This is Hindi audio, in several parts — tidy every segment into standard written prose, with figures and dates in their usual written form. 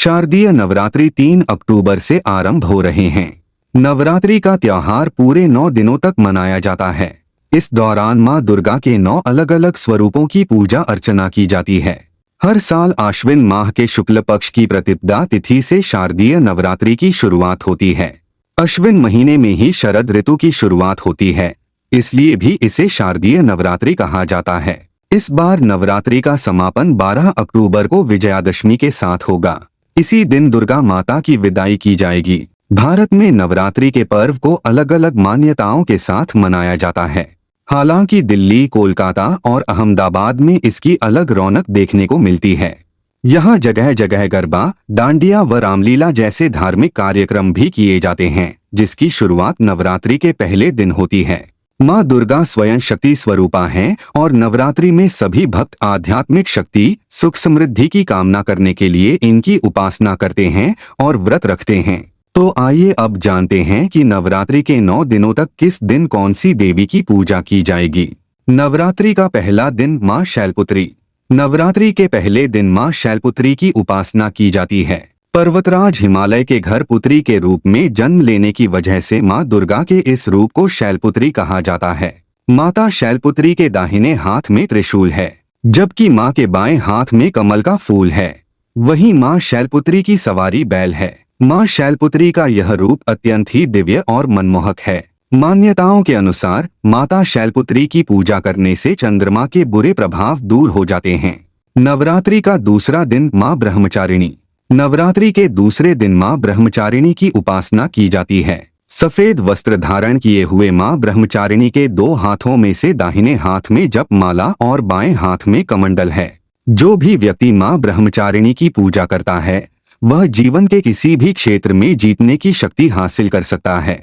शारदीय नवरात्रि 3 अक्टूबर से आरंभ हो रहे हैं। नवरात्रि का त्योहार पूरे 9 दिनों तक मनाया जाता है। इस दौरान मां दुर्गा के 9 अलग अलग स्वरूपों की पूजा अर्चना की जाती है। हर साल आश्विन माह के शुक्ल पक्ष की प्रतिपदा तिथि से शारदीय नवरात्रि की शुरुआत होती है। अश्विन महीने में ही शरद ऋतु की शुरुआत होती है, इसलिए भी इसे शारदीय नवरात्रि कहा जाता है। इस बार नवरात्रि का समापन 12 अक्टूबर को विजयादशमी के साथ होगा। इसी दिन दुर्गा माता की विदाई की जाएगी। भारत में नवरात्रि के पर्व को अलग अलग मान्यताओं के साथ मनाया जाता है। हालांकि दिल्ली, कोलकाता और अहमदाबाद में इसकी अलग रौनक देखने को मिलती है। यहाँ जगह जगह गरबा, डांडिया व रामलीला जैसे धार्मिक कार्यक्रम भी किए जाते हैं, जिसकी शुरुआत नवरात्रि के पहले दिन होती है। माँ दुर्गा स्वयं शक्ति स्वरूपा हैं और नवरात्रि में सभी भक्त आध्यात्मिक शक्ति, सुख समृद्धि की कामना करने के लिए इनकी उपासना करते हैं और व्रत रखते हैं। तो आइए अब जानते हैं कि नवरात्रि के 9 दिनों तक किस दिन कौन सी देवी की पूजा की जाएगी। नवरात्रि का पहला दिन माँ शैलपुत्री। नवरात्रि के पहले दिन माँ शैलपुत्री की उपासना की जाती है। पर्वतराज हिमालय के घर पुत्री के रूप में जन्म लेने की वजह से माँ दुर्गा के इस रूप को शैलपुत्री कहा जाता है। माता शैलपुत्री के दाहिने हाथ में त्रिशूल है, जबकि माँ के बाएं हाथ में कमल का फूल है। वहीं माँ शैलपुत्री की सवारी बैल है। माँ शैलपुत्री का यह रूप अत्यंत ही दिव्य और मनमोहक है। मान्यताओं के अनुसार माता शैलपुत्री की पूजा करने से चंद्रमा के बुरे प्रभाव दूर हो जाते हैं। नवरात्रि का दूसरा दिन माँ ब्रह्मचारिणी। नवरात्रि के दूसरे दिन माँ ब्रह्मचारिणी की उपासना की जाती है। सफेद वस्त्र धारण किए हुए माँ ब्रह्मचारिणी के 2 हाथों में से दाहिने हाथ में जप माला और बाएं हाथ में कमंडल है। जो भी व्यक्ति माँ ब्रह्मचारिणी की पूजा करता है, वह जीवन के किसी भी क्षेत्र में जीतने की शक्ति हासिल कर सकता है।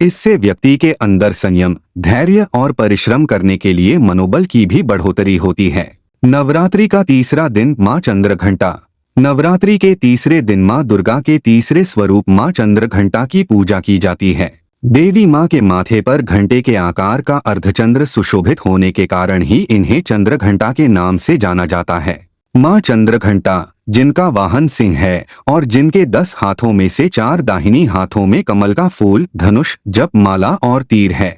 इससे व्यक्ति के अंदर संयम, धैर्य और परिश्रम करने के लिए मनोबल की भी बढ़ोतरी होती है। नवरात्रि का तीसरा दिन माँ चंद्रघंटा। नवरात्रि के तीसरे दिन माँ दुर्गा के तीसरे स्वरूप माँ चंद्रघंटा की पूजा की जाती है। देवी माँ के माथे पर घंटे के आकार का अर्धचंद्र सुशोभित होने के कारण ही इन्हें चंद्रघंटा के नाम से जाना जाता है। माँ चंद्रघंटा, जिनका वाहन सिंह है और जिनके 10 हाथों में से 4 दाहिनी हाथों में कमल का फूल, धनुष, जप माला और तीर है।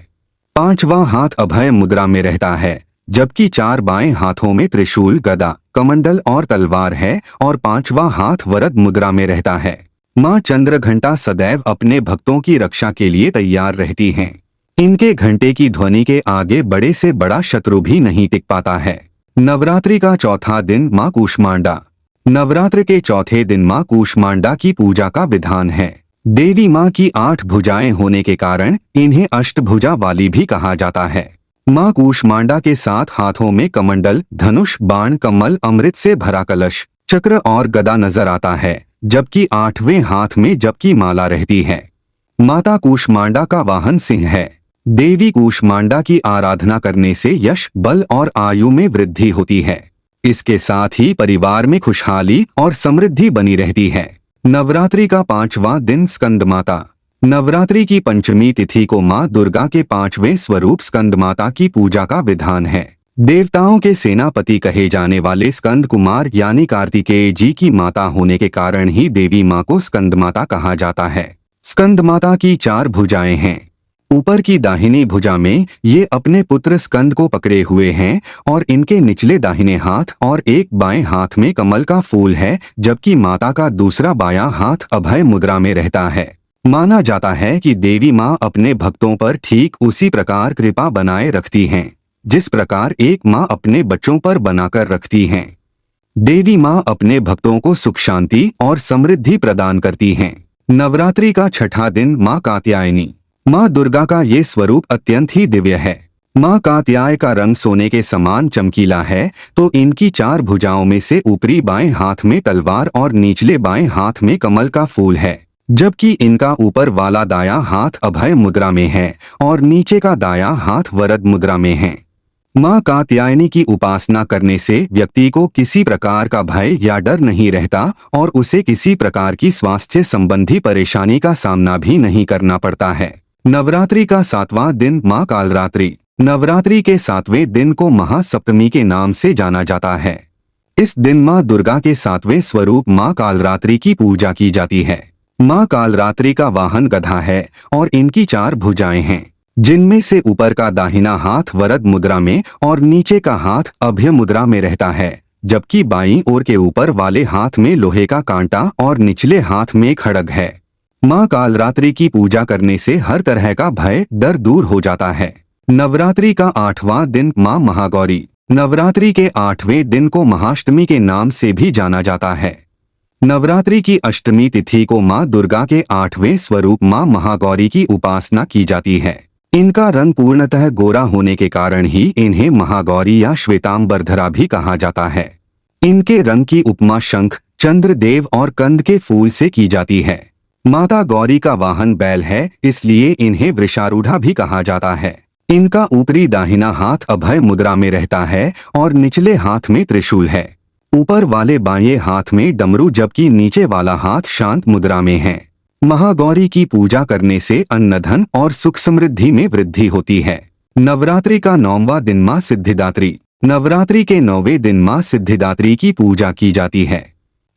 5वां हाथ अभय मुद्रा में रहता है, जबकि 4 बाएं हाथों में त्रिशूल, गदा, कमंडल और तलवार है और 5वां हाथ वरद मुद्रा में रहता है। माँ चंद्रघंटा सदैव अपने भक्तों की रक्षा के लिए तैयार रहती हैं। इनके घंटे की ध्वनि के आगे बड़े से बड़ा शत्रु भी नहीं टिक पाता है। नवरात्रि का चौथा दिन माँ कूष्मांडा। नवरात्र के चौथे दिन माँ कूष्मांडा की पूजा का विधान है। देवी माँ की 8 भुजाएं होने के कारण इन्हें अष्टभुजा वाली भी कहा जाता है। माँ कूष्मांडा के 7 हाथों में कमंडल, धनुष, बाण, कमल, अमृत से भरा कलश, चक्र और गदा नजर आता है, जबकि 8वें हाथ में जप की माला रहती है। माता कूष्मांडा का वाहन सिंह है। देवी कूष्मांडा की आराधना करने से यश, बल और आयु में वृद्धि होती है। इसके साथ ही परिवार में खुशहाली और समृद्धि बनी रहती है। नवरात्रि का 5वां दिन स्कंदमाता। नवरात्रि की पंचमी तिथि को माँ दुर्गा के 5वें स्वरूप स्कंदमाता की पूजा का विधान है। देवताओं के सेनापति कहे जाने वाले स्कंद कुमार यानी कार्तिकेय जी की माता होने के कारण ही देवी माँ को स्कंदमाता कहा जाता है। स्कंदमाता की 4 भुजाएं हैं। ऊपर की दाहिनी भुजा में ये अपने पुत्र स्कंद को पकड़े हुए हैं और इनके निचले दाहिने हाथ और एक बाएं हाथ में कमल का फूल है, जबकि माता का दूसरा बायां हाथ अभय मुद्रा में रहता है। माना जाता है कि देवी माँ अपने भक्तों पर ठीक उसी प्रकार कृपा बनाए रखती हैं, जिस प्रकार एक माँ अपने बच्चों पर बनाकर रखती हैं। देवी माँ अपने भक्तों को सुख, शांति और समृद्धि प्रदान करती हैं। नवरात्रि का छठा दिन माँ कात्यायनी। माँ दुर्गा का ये स्वरूप अत्यंत ही दिव्य है। माँ कात्याय का रंग सोने के समान चमकीला है, तो इनकी 4 भुजाओं में से ऊपरी बाएं हाथ में तलवार और निचले बाएं हाथ में कमल का फूल है, जबकि इनका ऊपर वाला दायां हाथ अभय मुद्रा में है और नीचे का दायां हाथ वरद मुद्रा में है। माँ कात्यायनी की उपासना करने से व्यक्ति को किसी प्रकार का भय या डर नहीं रहता और उसे किसी प्रकार की स्वास्थ्य संबंधी परेशानी का सामना भी नहीं करना पड़ता है। नवरात्रि का 7वां दिन माँ कालरात्रि। नवरात्रि के 7वें दिन को महासप्तमी के नाम से जाना जाता है। इस दिन माँ दुर्गा के 7वें स्वरूप माँ कालरात्रि की पूजा की जाती है। माँ कालरात्रि का वाहन गधा है और इनकी 4 भुजाएं हैं, जिनमें से ऊपर का दाहिना हाथ वरद मुद्रा में और नीचे का हाथ अभय मुद्रा में रहता है, जबकि बाईं ओर के ऊपर वाले हाथ में लोहे का कांटा और निचले हाथ में खड्ग है। माँ कालरात्रि की पूजा करने से हर तरह का भय डर दूर हो जाता है। नवरात्रि का 8वां दिन माँ महागौरी। नवरात्रि के 8वें दिन को महाअष्टमी के नाम से भी जाना जाता है। नवरात्रि की अष्टमी तिथि को माँ दुर्गा के 8वें स्वरूप माँ महागौरी की उपासना की जाती है। इनका रंग पूर्णतः गोरा होने के कारण ही इन्हें महागौरी या श्वेतांबरधरा भी कहा जाता है। इनके रंग की उपमा शंख, चंद्रदेव और कंद के फूल से की जाती है। माता गौरी का वाहन बैल है, इसलिए इन्हें वृषारूढ़ा भी कहा जाता है। इनका ऊपरी दाहिना हाथ अभय मुद्रा में रहता है और निचले हाथ में त्रिशूल है। ऊपर वाले बाएं हाथ में डमरू, जबकि नीचे वाला हाथ शांत मुद्रा में है। महागौरी की पूजा करने से अन्न धन और सुख समृद्धि में वृद्धि होती है। नवरात्रि का 9वां दिन माँ सिद्धिदात्री। नवरात्रि के 9वें दिन माँ सिद्धिदात्री की पूजा की जाती है।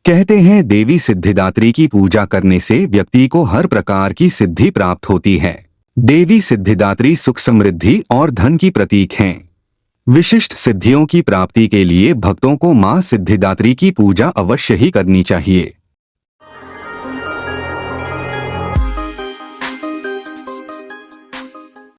कहते हैं देवी सिद्धिदात्री की पूजा करने से व्यक्ति को हर प्रकार की सिद्धि प्राप्त होती है। देवी सिद्धिदात्री सुख समृद्धि और धन की प्रतीक हैं। विशिष्ट सिद्धियों की प्राप्ति के लिए भक्तों को मां सिद्धिदात्री की पूजा अवश्य ही करनी चाहिए।